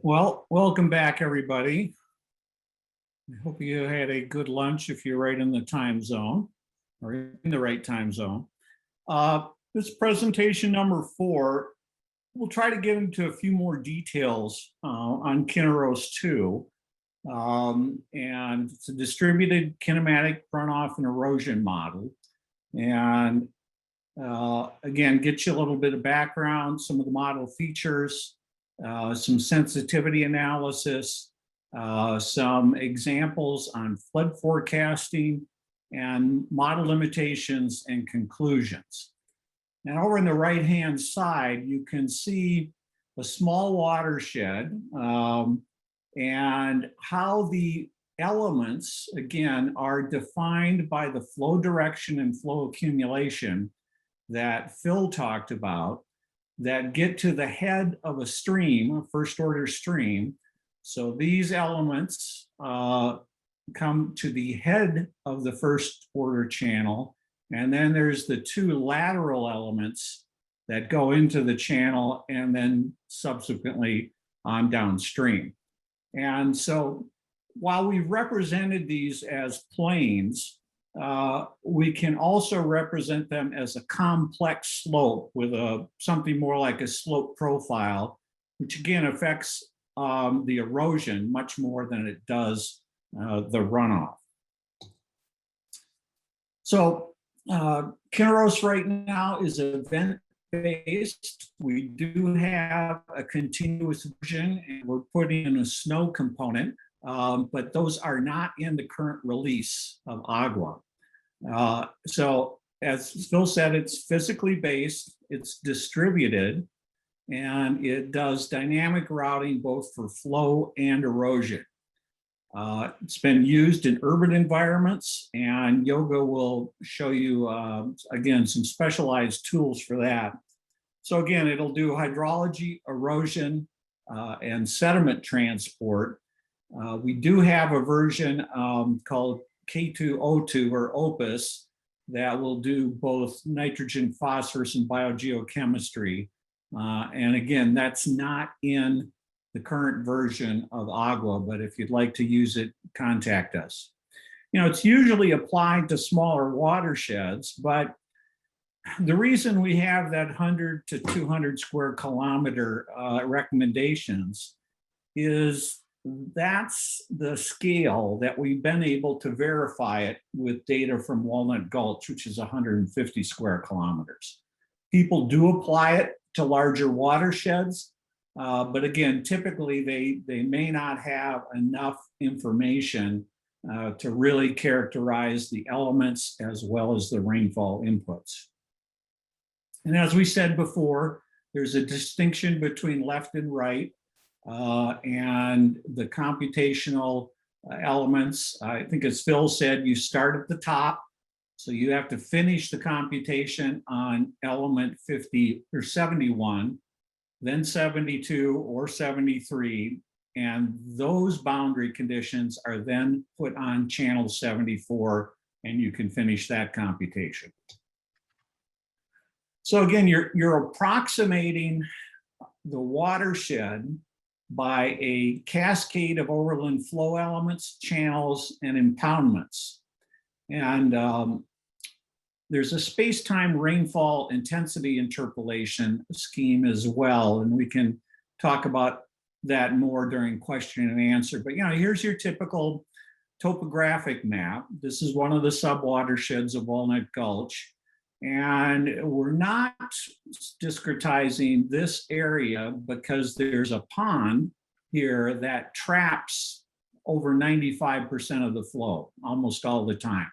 Well, welcome back, everybody. I hope you had a good lunch if you're right in the time zone or in the right time zone. This presentation number 4, we'll try to get into a few more details on KINEROS2. And it's a distributed kinematic runoff and erosion model. And again, get you a little bit of background, some of the model features, some sensitivity analysis, some examples on flood forecasting, and model limitations and conclusions. And over on the right-hand side, you can see a small watershed and how the elements, again, are defined by the flow direction and flow accumulation that Phil talked about, that get to the head of a stream, a first order stream. So these elements come to the head of the first order channel. And then there's the 2 lateral elements that go into the channel and then subsequently on downstream. And so while we've represented these as planes, we can also represent them as a complex slope with something more like a slope profile, which again affects the erosion much more than it does the runoff. So KINEROS right now is event-based. We do have a continuous version, and we're putting in a snow component, but those are not in the current release of AGWA. So as Phil said, it's physically based, it's distributed, and it does dynamic routing both for flow and erosion. It's been used in urban environments, and Yoga will show you, again, some specialized tools for that. So again, it'll do hydrology, erosion, and sediment transport. We do have a version called K2O2 or Opus that will do both nitrogen, phosphorus, and biogeochemistry. And again, that's not in the current version of AGWA, but if you'd like to use it, contact us. You know, it's usually applied to smaller watersheds, but the reason we have that 100 to 200 square kilometer recommendations is that's the scale that we've been able to verify it with data from Walnut Gulch, which is 150 square kilometers. People do apply it to larger watersheds, but again, typically they may not have enough information to really characterize the elements as well as the rainfall inputs. And as we said before, there's a distinction between left and right. And the computational elements, I think as Phil said, you start at the top. So you have to finish the computation on element 50 or 71, then 72 or 73. And those boundary conditions are then put on channel 74, and you can finish that computation. So again, you're approximating the watershed by a cascade of overland flow elements, channels, and impoundments. And there's a space-time rainfall intensity interpolation scheme as well, and we can talk about that more during question and answer. But you know, here's your typical topographic map. This is one of the subwatersheds of Walnut Gulch. And we're not discretizing this area because there's a pond here that traps over 95% of the flow almost all the time.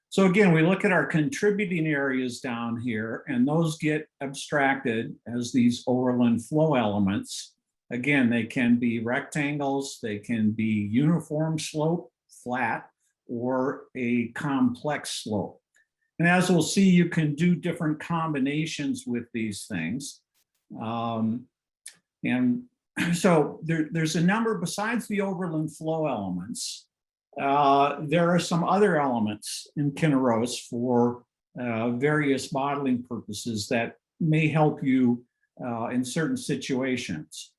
So again, we look at our contributing areas down here, and those get abstracted as these overland flow elements. Again, they can be rectangles, they can be uniform slope, flat, or a complex slope. And as we'll see, you can do different combinations with these things. And so there's a number, besides the overland flow elements, there are some other elements in KINEROS for various modeling purposes that may help you in certain situations.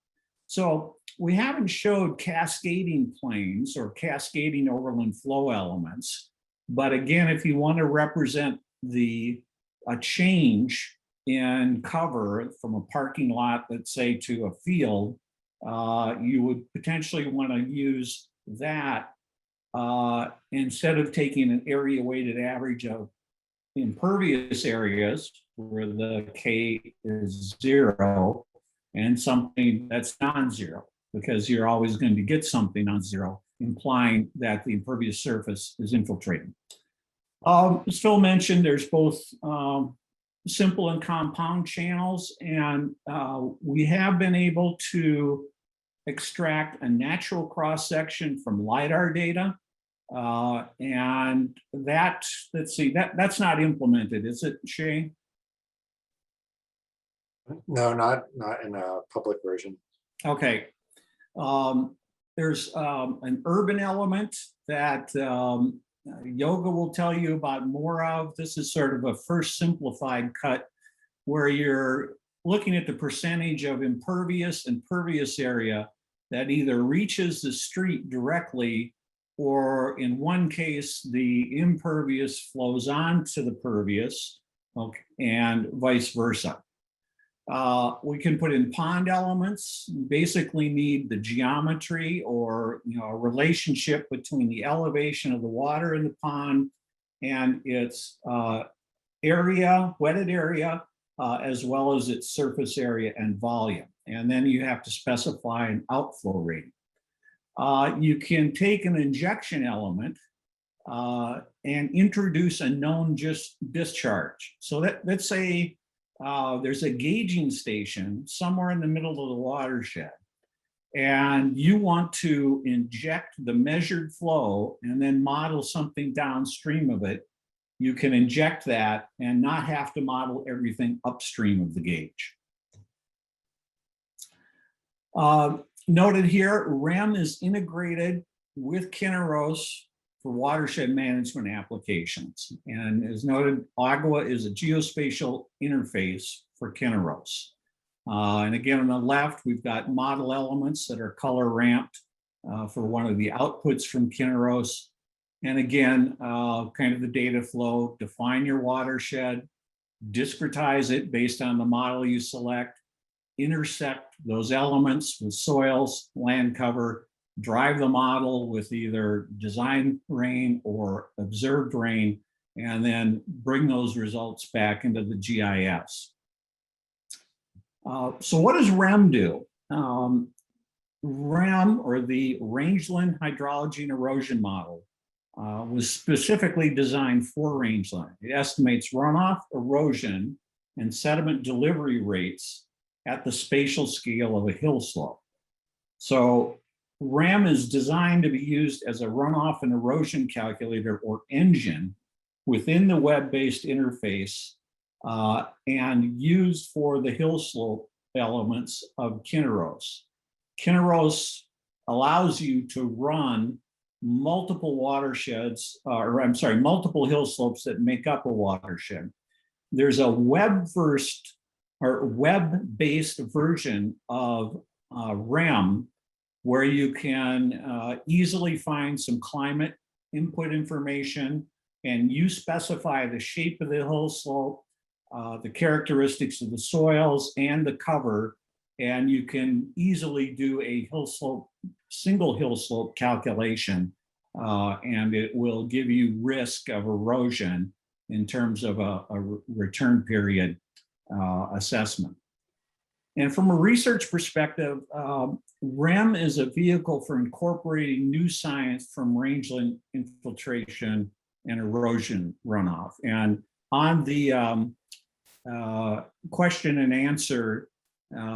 So we haven't showed cascading planes or cascading overland flow elements. But again, if you want to represent a change in cover from a parking lot, let's say, to a field, you would potentially want to use that instead of taking an area weighted average of impervious areas where the K is 0 and something that's non-zero, because you're always going to get something non-zero, implying that the impervious surface is infiltrating. As Phil mentioned, there's both simple and compound channels, and we have been able to extract a natural cross-section from LiDAR data. And that, let's see, that's not implemented, is it, Shay? No, not in a public version. Okay. There's an urban element that Yoga will tell you about more of. This is sort of a first simplified cut where you're looking at the percentage of impervious and pervious area that either reaches the street directly, or in one case, the impervious flows on to the pervious, okay, and vice versa. We can put in pond elements. You basically need the geometry or a relationship between the elevation of the water in the pond and its area, wetted area, as well as its surface area and volume. And then you have to specify an outflow rate. You can take an injection element and introduce a known discharge. So let's say there's a gauging station somewhere in the middle of the watershed, and you want to inject the measured flow and then model something downstream of it. You can inject that and not have to model everything upstream of the gauge. Noted here, REM is integrated with KINEROS for watershed management applications. And as noted, AGWA is a geospatial interface for KINEROS. And again, on the left, we've got model elements that are color ramped for one of the outputs from KINEROS. And again, kind of the data flow: define your watershed, discretize it based on the model you select, intersect those elements with soils, land cover, drive the model with either design rain or observed rain, and then bring those results back into the GIS. So what does REM do? REM, or the Rangeland Hydrology and Erosion Model, was specifically designed for rangeland. It estimates runoff, erosion, and sediment delivery rates at the spatial scale of a hill slope. So REM is designed to be used as a runoff and erosion calculator or engine within the web-based interface and used for the hill slope elements of KINEROS. KINEROS allows you to run multiple watersheds, multiple hill slopes that make up a watershed. There's a web-based version of REM where you can easily find some climate input information, and you specify the shape of the hill slope, the characteristics of the soils and the cover, and you can easily do a single hill slope calculation, and it will give you risk of erosion in terms of a return period assessment. And from a research perspective, REM is a vehicle for incorporating new science from rangeland infiltration and erosion runoff. And on the question and answer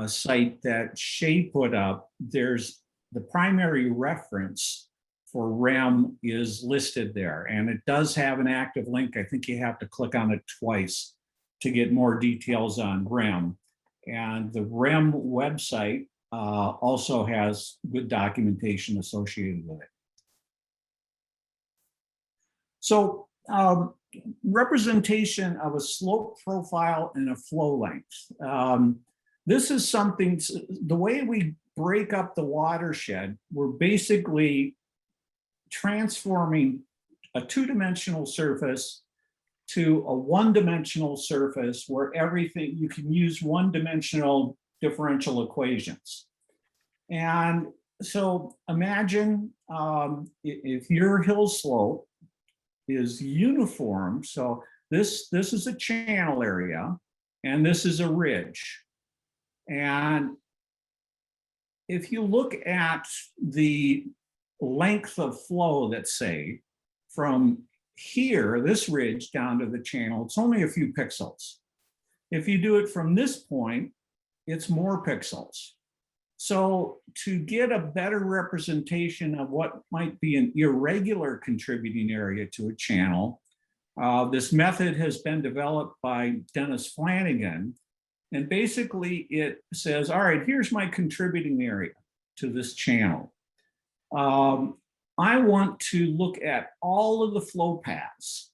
site that Shay put up, there's the primary reference for REM is listed there, and it does have an active link. I think you have to click on it twice to get more details on REM. And the REM website also has good documentation associated with it. So representation of a slope profile and a flow length. This is something, the way we break up the watershed, we're basically transforming a two-dimensional surface to a one-dimensional surface where everything, you can use one-dimensional differential equations. And so imagine if your hill slope is uniform. So this is a channel area, and this is a ridge. And if you look at the length of flow, let's say, from here, this ridge down to the channel, it's only a few pixels. If you do it from this point, it's more pixels. So to get a better representation of what might be an irregular contributing area to a channel, this method has been developed by Dennis Flanagan. And basically it says, all right, here's my contributing area to this channel. I want to look at all of the flow paths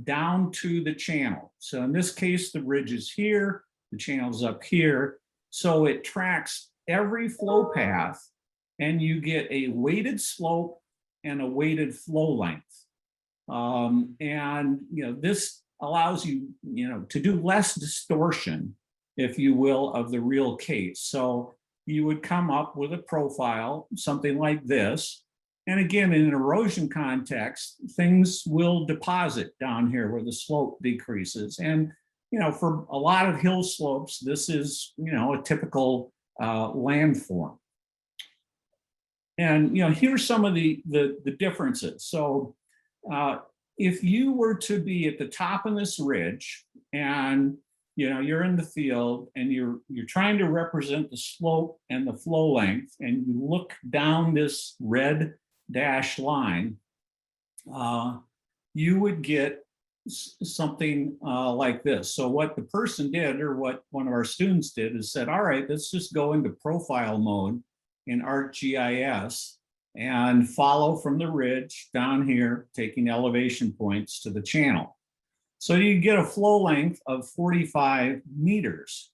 down to the channel. So in this case, the ridge is here, the channel's up here. So it tracks every flow path, and you get a weighted slope and a weighted flow length. And this allows you, to do less distortion, if you will, of the real case. So you would come up with a profile, something like this. And again, in an erosion context, things will deposit down here where the slope decreases. And, for a lot of hill slopes, this is, a typical landform. And, here's some of the differences. So if you were to be at the top of this ridge and you're in the field and you're trying to represent the slope and the flow length, and you look down this red dashed line, you would get something like this. So what the person did, or what one of our students did, is said, all right, let's just go into profile mode in ArcGIS and follow from the ridge down here, taking elevation points to the channel. So you get a flow length of 45 meters.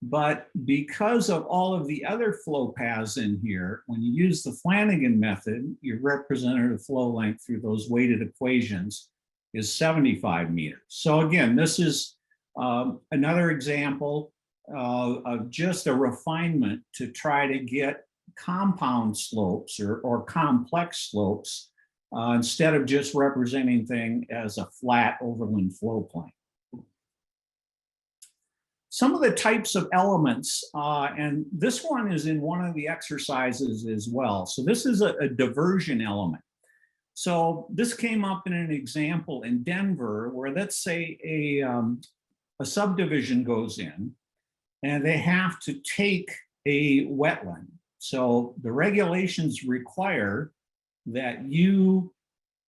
But because of all of the other flow paths in here, when you use the Flanagan method, your representative flow length through those weighted equations is 75 meters. So again, this is another example of just a refinement to try to get compound slopes or complex slopes instead of just representing things as a flat overland flow plane. Some of the types of elements, and this one is in one of the exercises as well. So this is a diversion element. So this came up in an example in Denver where, let's say a subdivision goes in and they have to take a wetland. So the regulations require that you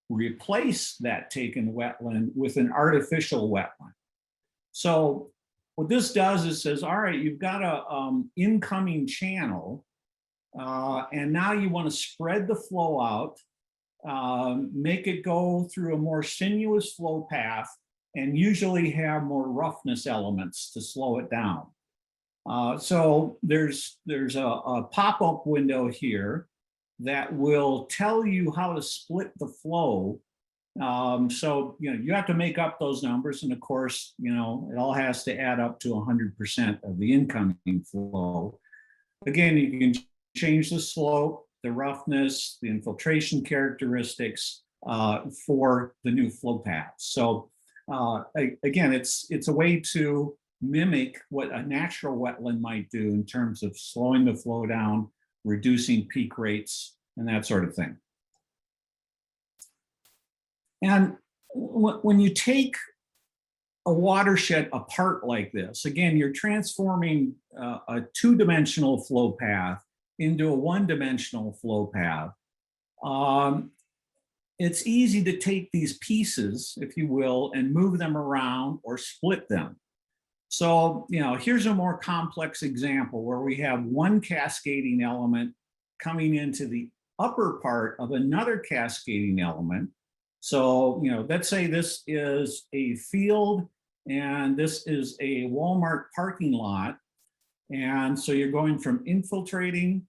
replace that taken wetland with an artificial wetland. So what this does is says, all right, you've got a incoming channel, and now you want to spread the flow out, make it go through a more sinuous flow path, and usually have more roughness elements to slow it down. So there's a pop-up window here that will tell you how to split the flow. So you have to make up those numbers, and of course, it all has to add up to 100% of the incoming flow. Again, you can change the slope, the roughness, the infiltration characteristics for the new flow paths. So again, it's a way to mimic what a natural wetland might do in terms of slowing the flow down, reducing peak rates, and that sort of thing. And when you take a watershed apart like this, again, you're transforming a two-dimensional flow path into a one-dimensional flow path. It's easy to take these pieces, if you will, and move them around or split them. So, here's a more complex example where we have one cascading element coming into the upper part of another cascading element. So, let's say this is a field and this is a Walmart parking lot. And so you're going from infiltrating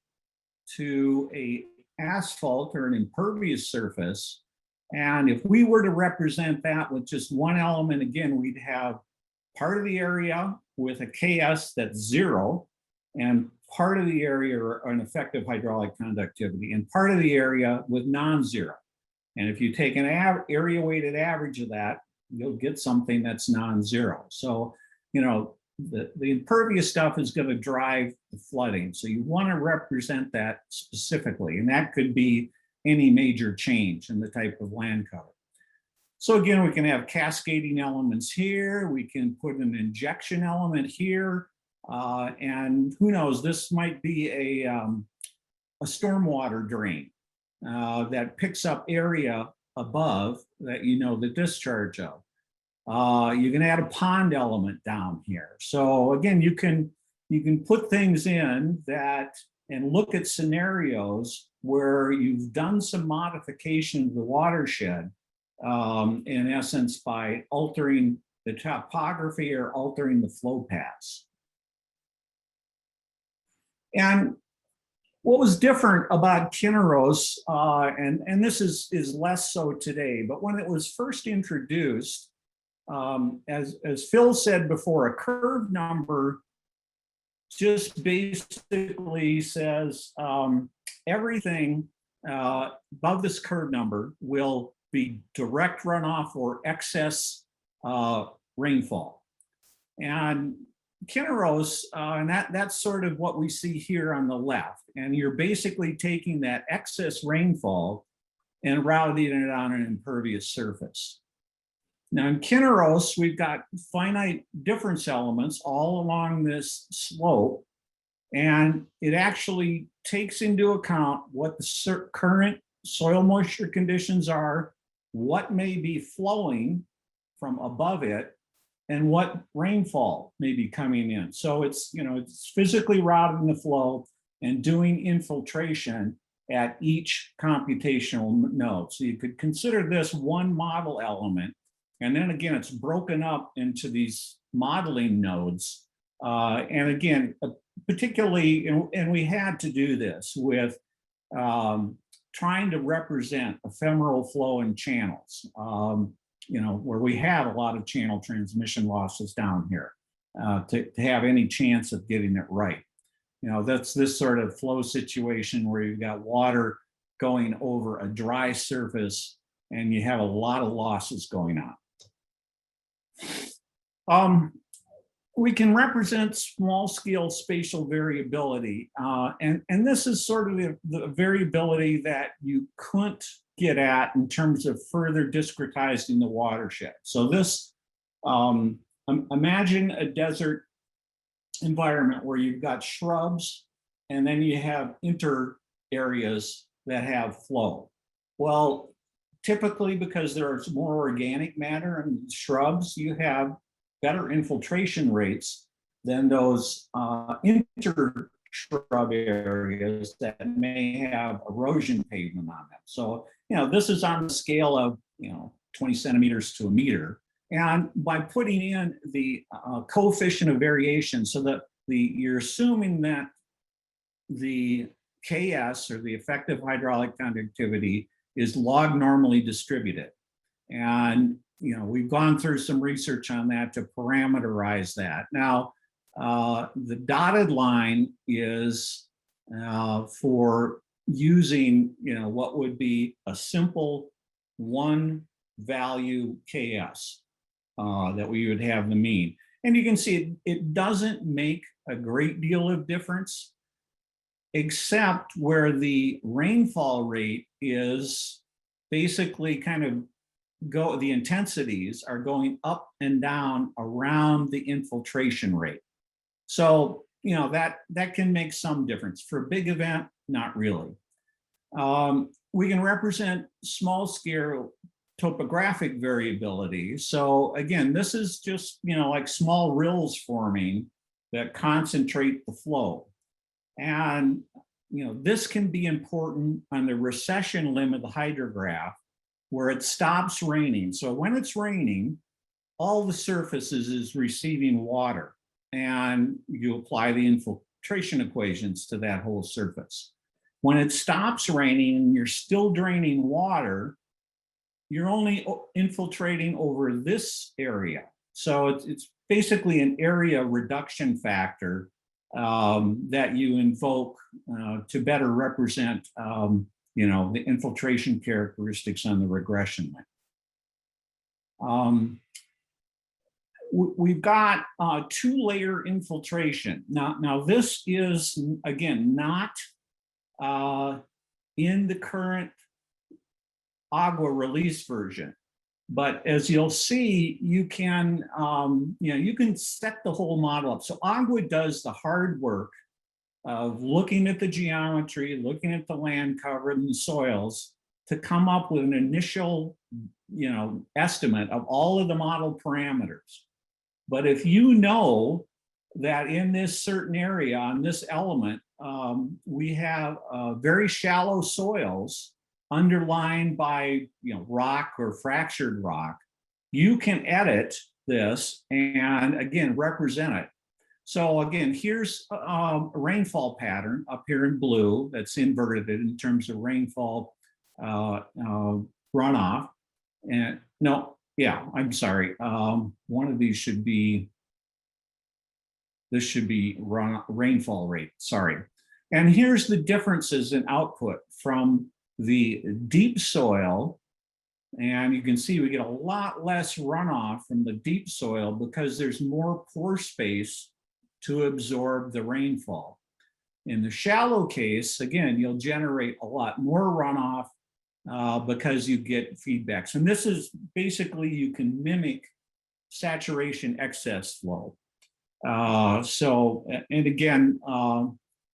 to a asphalt or an impervious surface. And if we were to represent that with just one element, again, we'd have part of the area with a KS that's 0, and part of the area or an effective hydraulic conductivity, and part of the area with non-zero. And if you take an area weighted average of that, you'll get something that's non-zero. So, you know, the impervious stuff is going to drive the flooding. So you want to represent that specifically, and that could be any major change in the type of land cover. So again, we can have cascading elements here. We can put an injection element here. And who knows, this might be a stormwater drain that picks up area above that you know the discharge of. You can add a pond element down here. So again, you can put things in that and look at scenarios where you've done some modification of the watershed, in essence, by altering the topography or altering the flow paths. And what was different about KINEROS, and this is less so today, but when it was first introduced, as Phil said before, a curve number just basically says everything above this curve number will be direct runoff or excess rainfall. And KINEROS, and that's sort of what we see here on the left. And you're basically taking that excess rainfall and routing it on an impervious surface. Now in KINEROS, we've got finite difference elements all along this slope, and it actually takes into account what the current soil moisture conditions are, what may be flowing from above it, and what rainfall may be coming in. So it's, you know, it's physically routing the flow and doing infiltration at each computational node. So you could consider this one model element. And then again, it's broken up into these modeling nodes. And again, particularly, and we had to do this with trying to represent ephemeral flow in channels, you know, where we have a lot of channel transmission losses down here to have any chance of getting it right. You know, that's this sort of flow situation where you've got water going over a dry surface and you have a lot of losses going on. We can represent small scale spatial variability. And this is sort of the variability that you couldn't get at in terms of further discretizing the watershed. So this, imagine a desert environment where you've got shrubs and then you have inter areas that have flow. Well, typically because there's more organic matter in shrubs, you have better infiltration rates than those inter-shrub areas that may have erosion pavement on them. So, you know, this is on the scale of, you know, 20 centimeters to a meter. And by putting in the coefficient of variation, so that you're assuming that the KS, or the effective hydraulic conductivity, is log normally distributed. And you know, we've gone through some research on that to parameterize that. Now, the dotted line is for using, you know, what would be a simple one value KS that we would have the mean. And you can see it doesn't make a great deal of difference, except where the rainfall rate is basically kind of the intensities are going up and down around the infiltration rate. So, you know, that can make some difference. For a big event, not really. We can represent small scale topographic variability. So again, this is just, you know, like small rills forming that concentrate the flow. And, you know, this can be important on the recession limb of the hydrograph, where it stops raining. So when it's raining, all the surfaces is receiving water, and you apply the infiltration equations to that whole surface. When it stops raining and you're still draining water, you're only infiltrating over this area. So it's basically an area reduction factor that you invoke to better represent, the infiltration characteristics on the regression line. We've got two-layer infiltration. Now this is, again, not in the current AGWA release version. But as you'll see, you can, you can set the whole model up. So AGWA does the hard work of looking at the geometry, looking at the land cover and the soils to come up with an initial, estimate of all of the model parameters. But if you know that in this certain area on this element, we have very shallow soils underlined by rock or fractured rock, you can edit this and again represent it. So again, here's a rainfall pattern up here in blue that's inverted in terms of rainfall runoff. And no, yeah, I'm sorry. One of these should be, this should be rainfall rate, sorry. And here's the differences in output from the deep soil, and you can see we get a lot less runoff from the deep soil because there's more pore space to absorb the rainfall. In the shallow case, again, you'll generate a lot more runoff because you get feedbacks. And this is basically, you can mimic saturation excess flow. And again,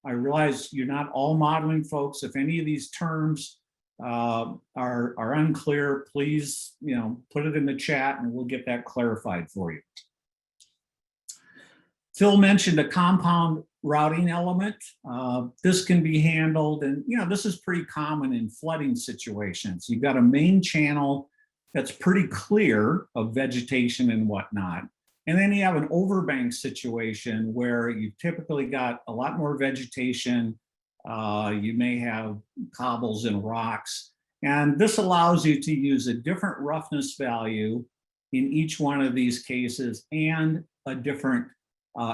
I realize you're not all modeling folks. If any of these terms are unclear, please, put it in the chat and we'll get that clarified for you. Phil mentioned a compound routing element. This can be handled, and this is pretty common in flooding situations. You've got a main channel that's pretty clear of vegetation and whatnot. And then you have an overbank situation where you've typically got a lot more vegetation. You may have cobbles and rocks. And this allows you to use a different roughness value in each one of these cases and a different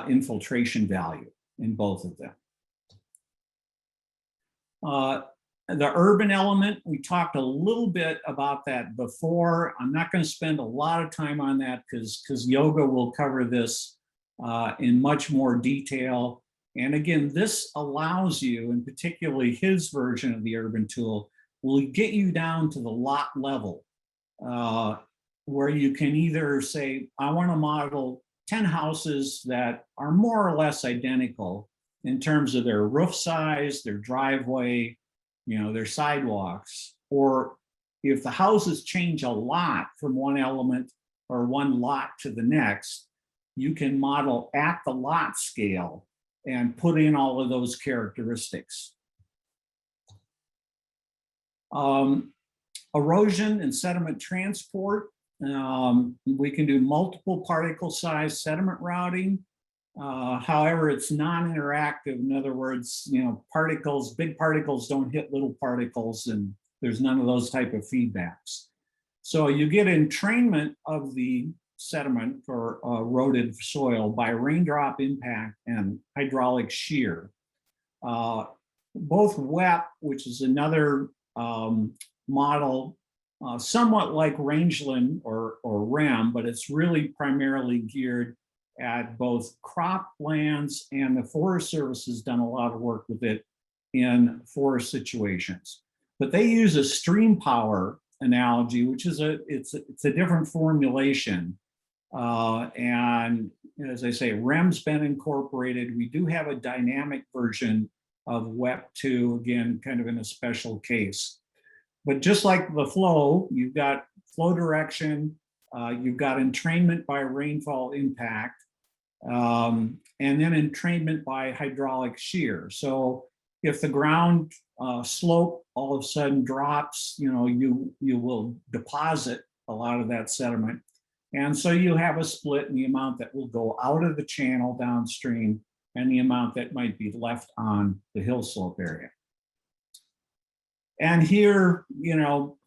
infiltration value in both of them. The urban element, we talked a little bit about that before. I'm not going to spend a lot of time on that because Yoga will cover this in much more detail. And again, this allows you, and particularly his version of the urban tool, will get you down to the lot level where you can either say, I want to model 10 houses that are more or less identical in terms of their roof size, their driveway, their sidewalks, or if the houses change a lot from one element or one lot to the next, you can model at the lot scale and put in all of those characteristics. Erosion and sediment transport. We can do multiple particle size sediment routing. However, it's non-interactive. In other words, particles, big particles don't hit little particles, and there's none of those type of feedbacks. So you get entrainment of the sediment or eroded soil by raindrop impact and hydraulic shear. Both WEP, which is another model, somewhat like rangeland or REM, but it's really primarily geared at both croplands, and the Forest Service has done a lot of work with it in forest situations. But they use a stream power analogy, which is it's a different formulation. And as I say, REM's been incorporated. We do have a dynamic version of WEP2, again, kind of in a special case. But just like the flow, you've got flow direction, you've got entrainment by rainfall impact, and then entrainment by hydraulic shear. So if the ground slope all of a sudden drops, you will deposit a lot of that sediment. And so you have a split in the amount that will go out of the channel downstream and the amount that might be left on the hill slope area. And here,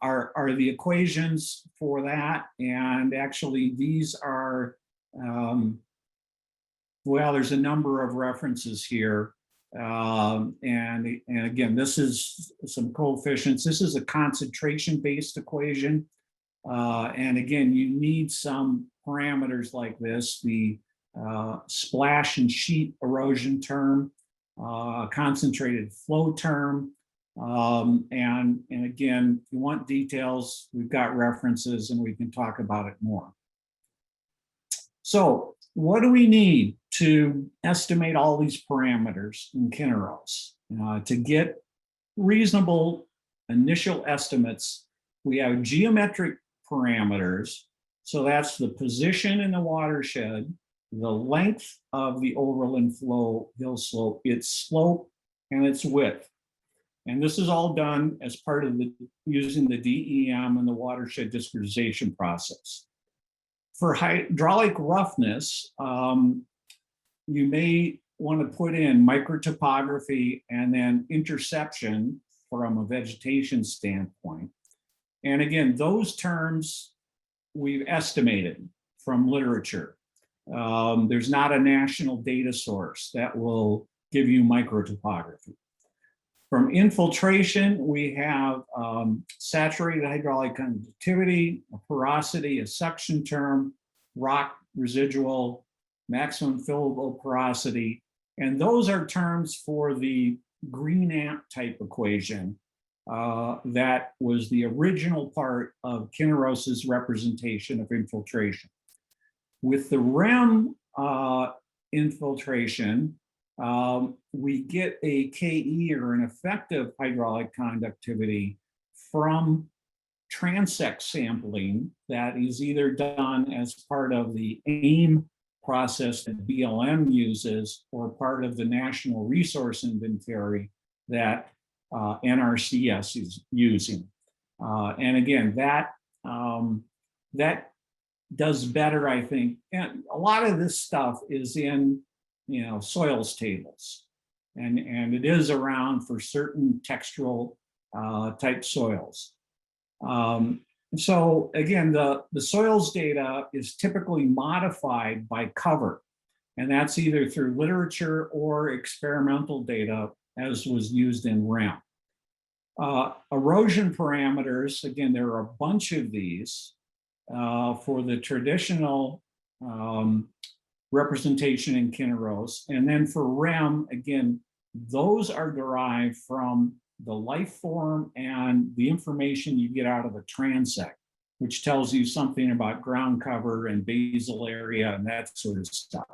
are the equations for that. And actually, these are, well, there's a number of references here. And again, this is some coefficients. This is a concentration-based equation. And again, you need some parameters like this, the splash and sheet erosion term, concentrated flow term. And again, if you want details, we've got references and we can talk about it more. So what do we need to estimate all these parameters in KINEROS? To get reasonable initial estimates, we have geometric parameters. So that's the position in the watershed, the length of the overland flow hill slope, its slope, and its width. And this is all done as part of using the DEM and the watershed discretization process. For hydraulic roughness, you may want to put in microtopography and then interception from a vegetation standpoint. And again, those terms we've estimated from literature. There's not a national data source that will give you microtopography. From infiltration, we have saturated hydraulic conductivity, a porosity, a suction term, rock residual, maximum fillable porosity. And those are terms for the green ant type equation that was the original part of KINEROS's representation of infiltration. With the REM infiltration, we get a KE, or an effective hydraulic conductivity, from transect sampling that is either done as part of the AIM process that BLM uses, or part of the National Resource Inventory that NRCS is using. And again, that does better, I think. And a lot of this stuff is in soils tables, and it is around for certain textural type soils. So again, the soils data is typically modified by cover, and that's either through literature or experimental data, as was used in REM. Erosion parameters, again, there are a bunch of these for the traditional representation in KINEROS. And then for REM, again, those are derived from the life form and the information you get out of a transect, which tells you something about ground cover and basal area and that sort of stuff.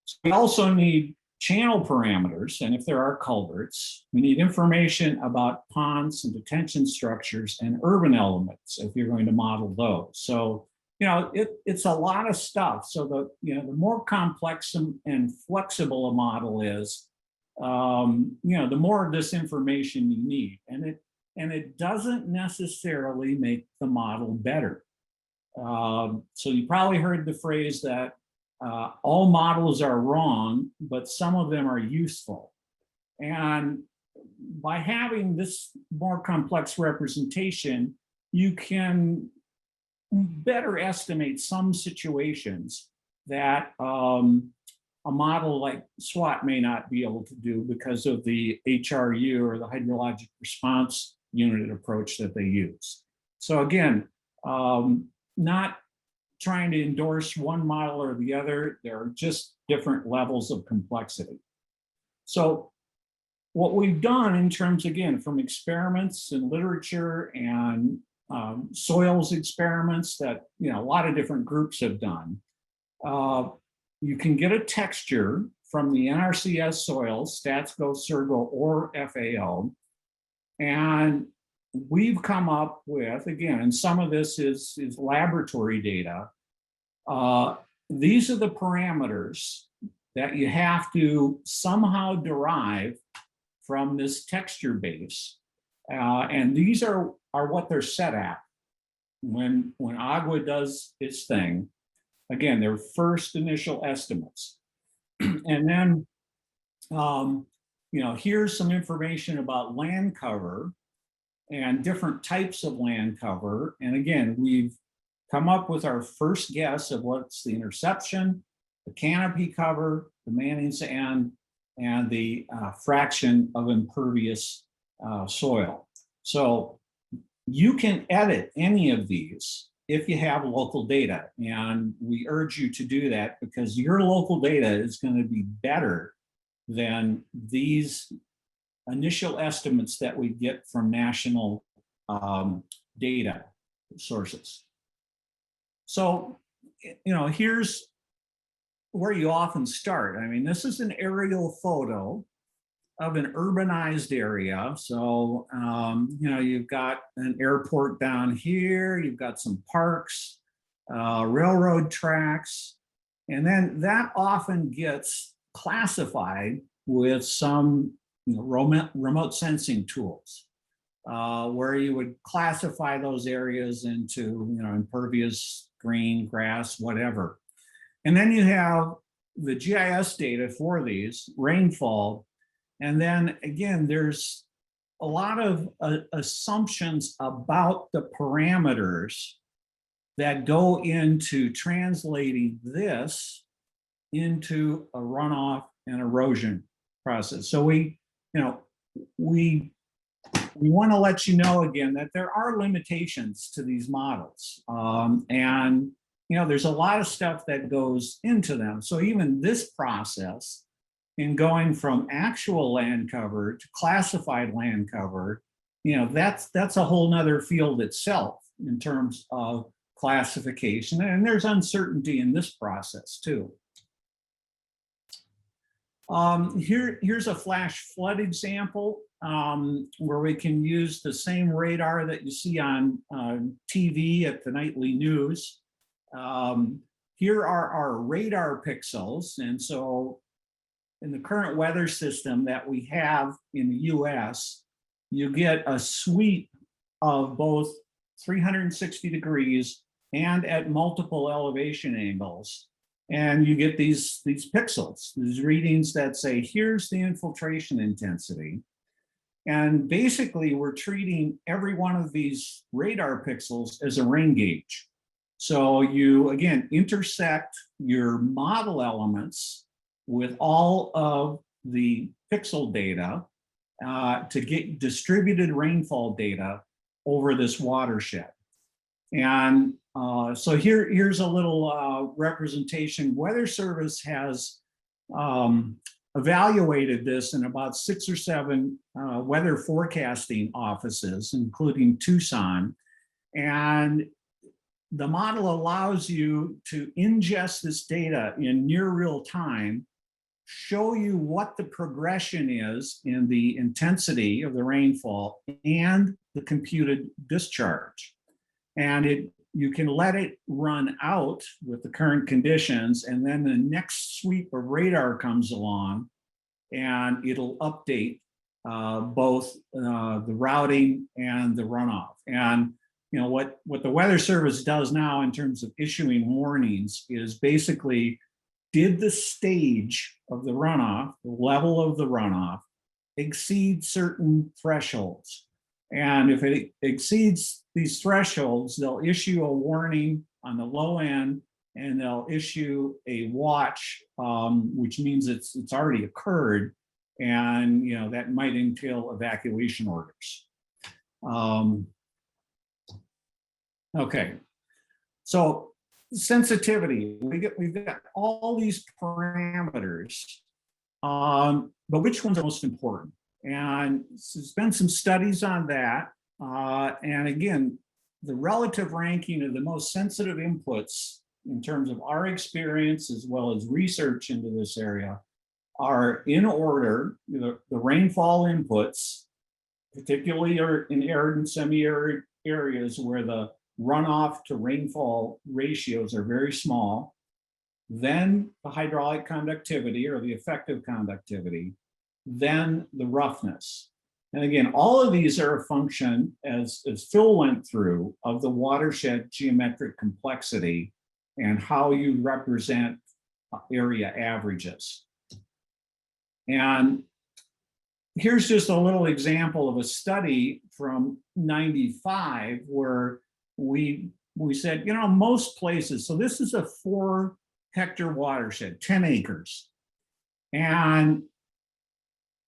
So we also need channel parameters, and if there are culverts, we need information about ponds and detention structures and urban elements if you're going to model those. So it's a lot of stuff. So the more complex and flexible a model is, the more of this information you need, and it doesn't necessarily make the model better. So you probably heard the phrase that all models are wrong, but some of them are useful. And by having this more complex representation, you can better estimate some situations that a model like SWAT may not be able to do because of the HRU, or the hydrologic response unit approach that they use. So again, not trying to endorse one model or the other, there are just different levels of complexity. So what we've done in terms, again, from experiments and literature and soils experiments that a lot of different groups have done, you can get a texture from the NRCS soils, StatsGo, SERGO, or FAO, and we've come up with, again, and some of this is laboratory data, these are the parameters that you have to somehow derive from this texture base, and these are what they're set at when AGWA does its thing. Again, they're first initial estimates. And then, here's some information about land cover and different types of land cover. And again, we've come up with our first guess of what's the interception, the canopy cover, the manning sand, and the fraction of impervious soil. So you can edit any of these if you have local data. And we urge you to do that because your local data is going to be better than these initial estimates that we get from national data sources. So, here's where you often start. I mean, this is an aerial photo of an urbanized area. So, you've got an airport down here, you've got some parks, railroad tracks, and then that often gets classified with some remote sensing tools, where you would classify those areas into impervious, green, grass, whatever. And then you have the GIS data for these, rainfall. And then again, there's a lot of assumptions about the parameters that go into translating this into a runoff and erosion process. So we want to let you know again that there are limitations to these models. And there's a lot of stuff that goes into them. So even this process in going from actual land cover to classified land cover, that's a whole nother field itself in terms of classification. And there's uncertainty in this process too. Here's a flash flood example where we can use the same radar that you see on TV at the nightly news. Here are our radar pixels. And so in the current weather system that we have in the US, you get a sweep of both 360 degrees and at multiple elevation angles. And you get these pixels, these readings that say, here's the infiltration intensity. And basically, we're treating every one of these radar pixels as a rain gauge. So you, again, intersect your model elements with all of the pixel data to get distributed rainfall data over this watershed. And so here's a little representation. Weather Service has evaluated this in about 6 or 7 weather forecasting offices, including Tucson. And the model allows you to ingest this data in near real time, show you what the progression is in the intensity of the rainfall and the computed discharge. And you can let it run out with the current conditions, and then the next sweep of radar comes along and it'll update both the routing and the runoff. And what the Weather Service does now in terms of issuing warnings is basically, did the stage of the runoff, the level of the runoff, exceed certain thresholds? And if it exceeds these thresholds, they'll issue a warning on the low end, and they'll issue a watch, which means it's already occurred, and that might entail evacuation orders. Okay, so sensitivity, we've got all these parameters, but which one's the most important? And there's been some studies on that. And again, the relative ranking of the most sensitive inputs in terms of our experience as well as research into this area are in order. The rainfall inputs, particularly in arid and semi-arid areas where the runoff to rainfall ratios are very small, then the hydraulic conductivity or the effective conductivity, then the roughness. And again, all of these are a function, as Phil went through, of the watershed geometric complexity and how you represent area averages. And here's just a little example of a study from '95 where we said, you know, most places, so this is a 4-hectare watershed, 10 acres. And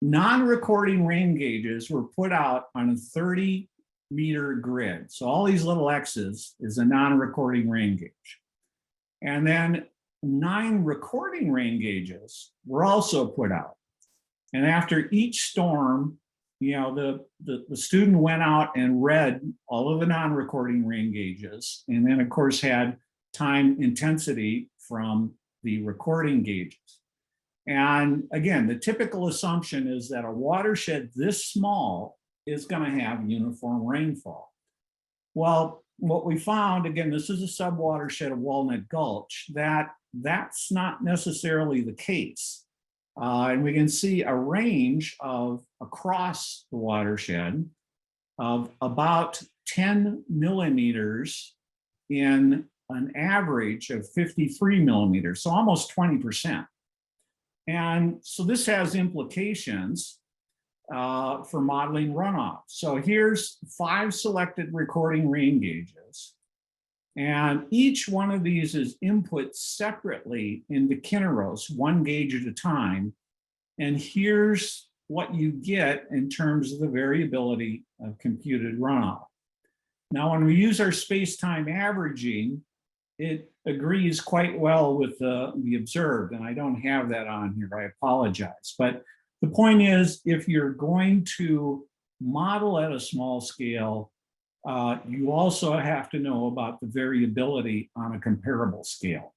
non-recording rain gauges were put out on a 30-meter grid. So all these little X's is a non-recording rain gauge. And then 9 recording rain gauges were also put out. And after each storm, you know, the student went out and read all of the non-recording rain gauges, and then of course had time intensity from the recording gauges. And again, the typical assumption is that a watershed this small is going to have uniform rainfall. Well, what we found, again, this is a subwatershed of Walnut Gulch, that's not necessarily the case. And we can see a range of across the watershed of about 10 millimeters in an average of 53 millimeters, so almost 20%. And so this has implications for modeling runoff. So here's 5 selected recording rain gauges. And each one of these is input separately into KINEROS, 1 gauge at a time. And here's what you get in terms of the variability of computed runoff. Now, when we use our space-time averaging, it agrees quite well with the observed, and I don't have that on here, I apologize. But the point is, if you're going to model at a small scale, you also have to know about the variability on a comparable scale.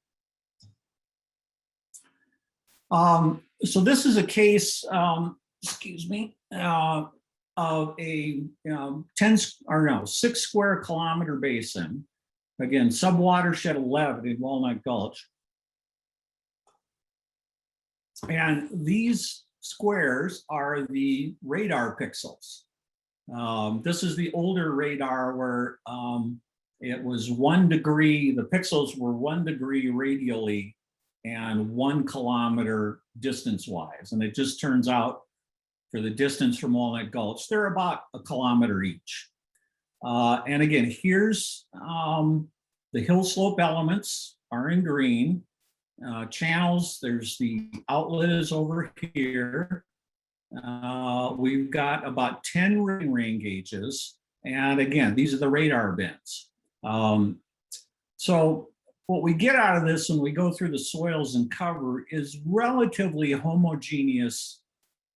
So this is a case, excuse me, of a 6 square kilometer basin. Again, subwatershed 11 in Walnut Gulch. And these squares are the radar pixels. This is the older radar where it was 1 degree, the pixels were 1 degree radially and 1 kilometer distance-wise. And it just turns out for the distance from Walnut Gulch, they're about 1 kilometer each. And again, here's the hill slope elements are in green. Channels, there's the outlet is over here. We've got about 10 rain gauges. And again, these are the radar bins. So what we get out of this when we go through the soils and cover is relatively homogeneous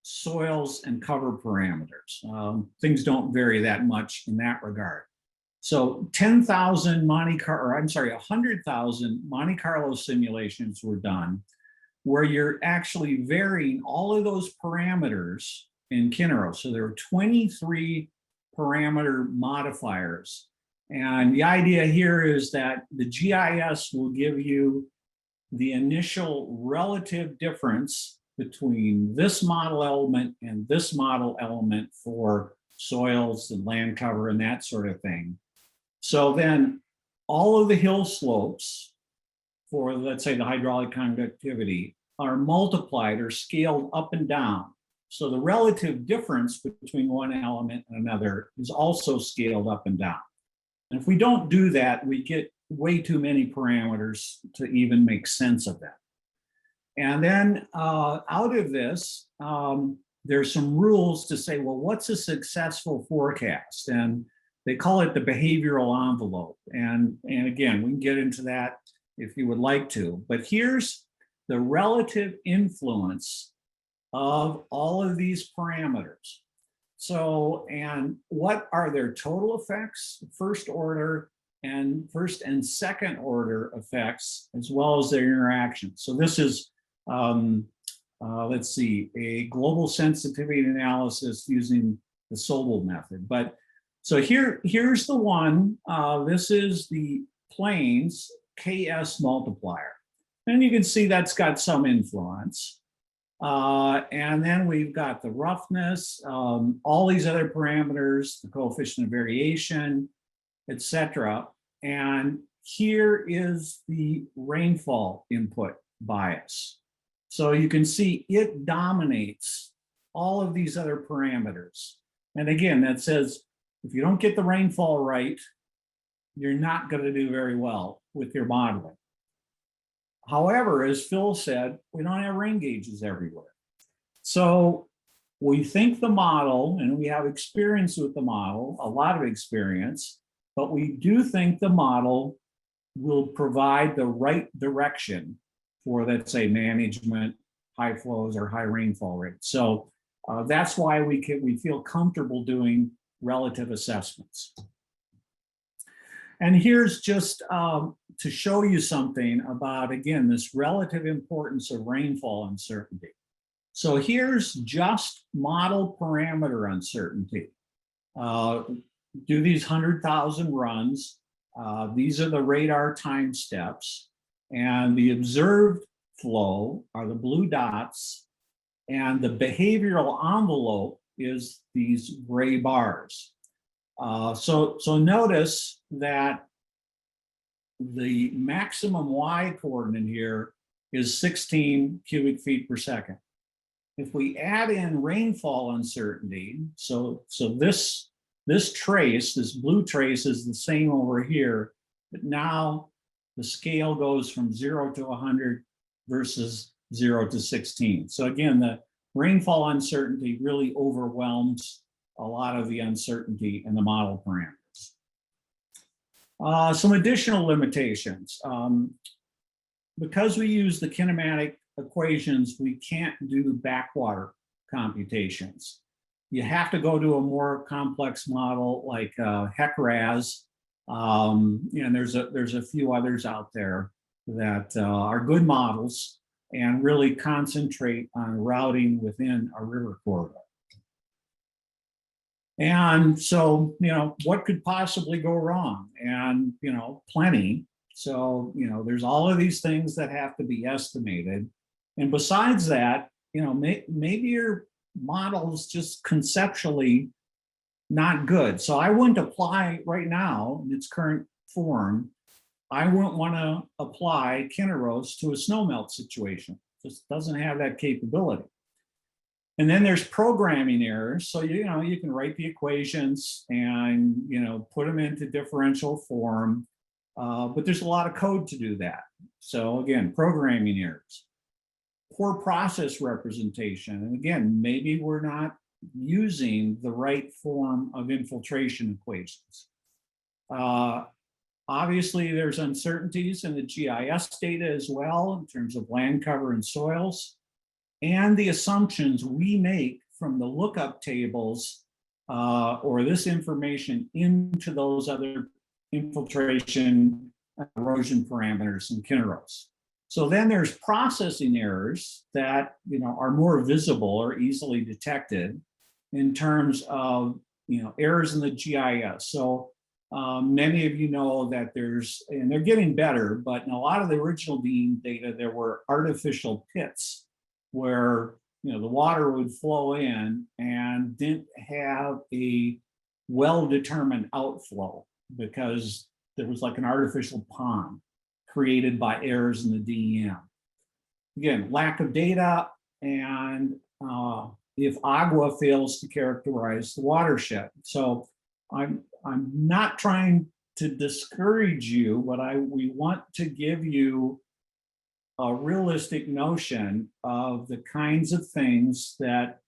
soils and cover parameters. Things don't vary that much in that regard. So 10,000 100,000 Monte Carlo simulations were done where you're actually varying all of those parameters in KINEROS. So there are 23 parameter modifiers. And the idea here is that the GIS will give you the initial relative difference between this model element and this model element for soils and land cover and that sort of thing. So then all of the hill slopes for, let's say, the hydraulic conductivity are multiplied or scaled up and down. So the relative difference between one element and another is also scaled up and down. And if we don't do that, we get way too many parameters to even make sense of that. And then out of this, there's some rules to say, well, what's a successful forecast? And they call it the behavioral envelope. And again, we can get into that if you would like to. But here's the relative influence of all of these parameters. So, and what are their total effects, first and second order effects, as well as their interactions. So this is, let's see, a global sensitivity analysis using the Sobel method. But so here's the one, this is the planes KS multiplier. And you can see that's got some influence. And then we've got the roughness, all these other parameters, the coefficient of variation, etc. And here is the rainfall input bias. So you can see it dominates all of these other parameters. And again, that says, if you don't get the rainfall right, you're not going to do very well with your modeling. However, as Phil said, we don't have rain gauges everywhere. So we think the model, and we have experience with the model, a lot of experience, but we do think the model will provide the right direction for, let's say, management, high flows or high rainfall rates. So that's why we feel comfortable doing relative assessments. And here's just to show you something about, again, this relative importance of rainfall uncertainty. So here's just model parameter uncertainty. Do these 100,000 runs. These are the radar time steps, and the observed flow are the blue dots, and the behavioral envelope is these gray bars. So notice that the maximum Y coordinate here is 16 cubic feet per second. If we add in rainfall uncertainty, so this trace, this blue trace is the same over here, but now the scale goes from 0 to 100 versus 0 to 16. So again, the rainfall uncertainty really overwhelms a lot of the uncertainty in the model parameters. Some additional limitations. Because we use the kinematic equations, we can't do backwater computations. You have to go to a more complex model like HEC-RAS, and there's a few others out there that are good models and really concentrate on routing within a river corridor. And so, what could possibly go wrong? And, plenty. So, there's all of these things that have to be estimated. And besides that, maybe your model's just conceptually not good. So I wouldn't apply right now in its current form. I wouldn't want to apply KINEROS to a snowmelt situation. Just doesn't have that capability. And then there's programming errors. So, you can write the equations and, put them into differential form, but there's a lot of code to do that. So again, programming errors. Poor process representation. And again, maybe we're not using the right form of infiltration equations. Obviously, there's uncertainties in the GIS data as well in terms of land cover and soils, and the assumptions we make from the lookup tables or this information into those other infiltration erosion parameters in KINEROS. So then there's processing errors that are more visible or easily detected in terms of errors in the GIS. So many of you know that and they're getting better, but in a lot of the original DEAM data, there were artificial pits where the water would flow in and didn't have a well-determined outflow because there was like an artificial pond created by errors in the DEM. Again, lack of data, and if AGWA fails to characterize the watershed. So I'm not trying to discourage you, but we want to give you a realistic notion of the kinds of things that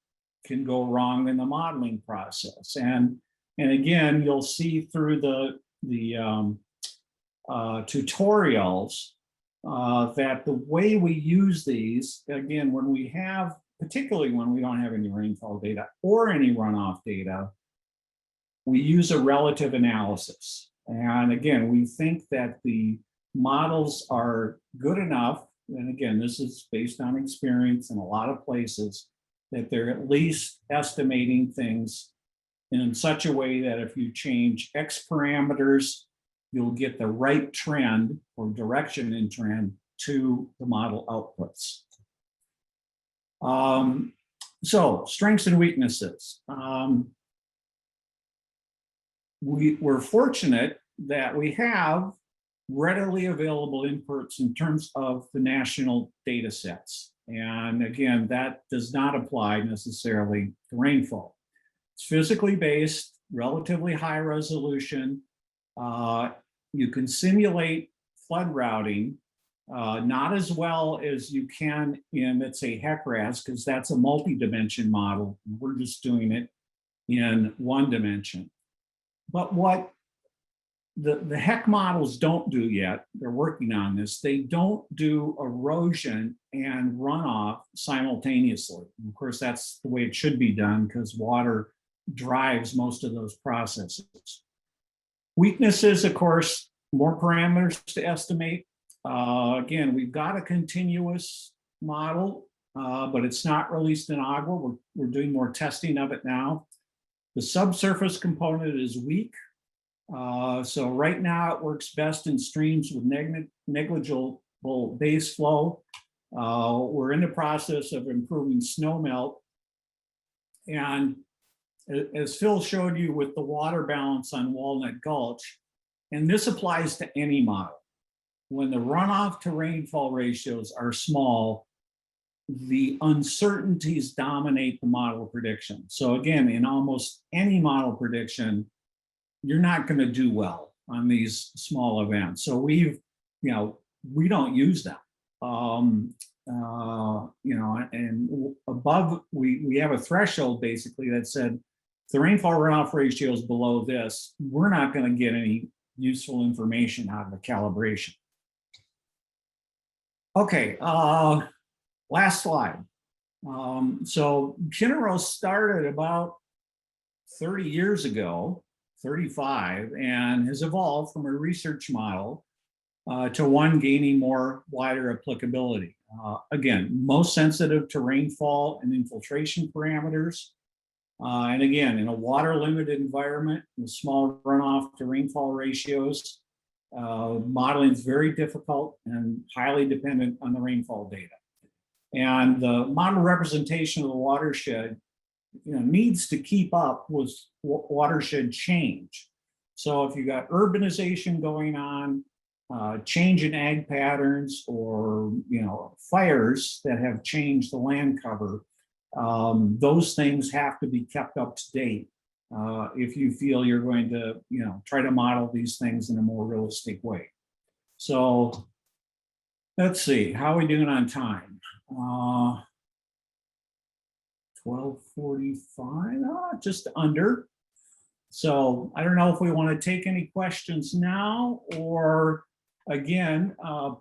can go wrong in the modeling process. And again, you'll see through the tutorials that the way we use these, again, particularly when we don't have any rainfall data or any runoff data, we use a relative analysis. And again, we think that the models are good enough, and again, this is based on experience in a lot of places, that they're at least estimating things in such a way that if you change X parameters, you'll get the right trend or direction in trend to the model outputs. So strengths and weaknesses. We're fortunate that we have readily available inputs in terms of the national data sets. And again, that does not apply necessarily to rainfall. It's physically based, relatively high resolution. You can simulate flood routing, not as well as you can in, let's say, HEC-RAS, because that's a multi-dimension model. We're just doing it in one dimension. But what the HEC models don't do yet, they're working on this, they don't do erosion and runoff simultaneously. And of course, that's the way it should be done because water drives most of those processes. Weaknesses, of course, more parameters to estimate. Again, we've got a continuous model, but it's not released in AGWA. We're doing more testing of it now. The subsurface component is weak. So right now it works best in streams with negligible base flow. We're in the process of improving snowmelt. And as Phil showed you with the water balance on Walnut Gulch, and this applies to any model, when the runoff to rainfall ratios are small, the uncertainties dominate the model prediction. So again, in almost any model prediction, you're not going to do well on these small events. So we don't use them. And above, we have a threshold basically that said, if the rainfall runoff ratio is below this, we're not going to get any useful information out of the calibration. Okay, last slide. So KINEROS started about 30 years ago, 35, and has evolved from a research model to one gaining more wider applicability. Again, most sensitive to rainfall and infiltration parameters. And again, in a water limited environment with small runoff to rainfall ratios, modeling is very difficult and highly dependent on the rainfall data. And the model representation of the watershed needs to keep up with watershed change. So if you got urbanization going on, change in ag patterns, or fires that have changed the land cover, those things have to be kept up to date if you feel you're going to try to model these things in a more realistic way. So let's see, how are we doing on time? 12:45, just under. So I don't know if we want to take any questions now, or again,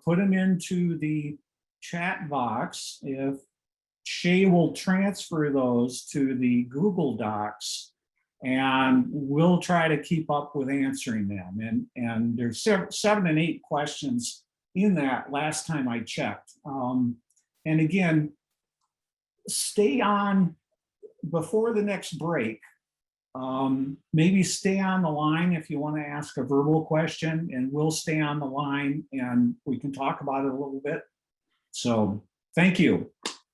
put them into the chat box. If Shay will transfer those to the Google Docs, and we'll try to keep up with answering them. And there's 7 and 8 questions in that last time I checked. And again, stay on before the next break. Maybe stay on the line if you want to ask a verbal question, and we'll stay on the line and we can talk about it a little bit. So thank you.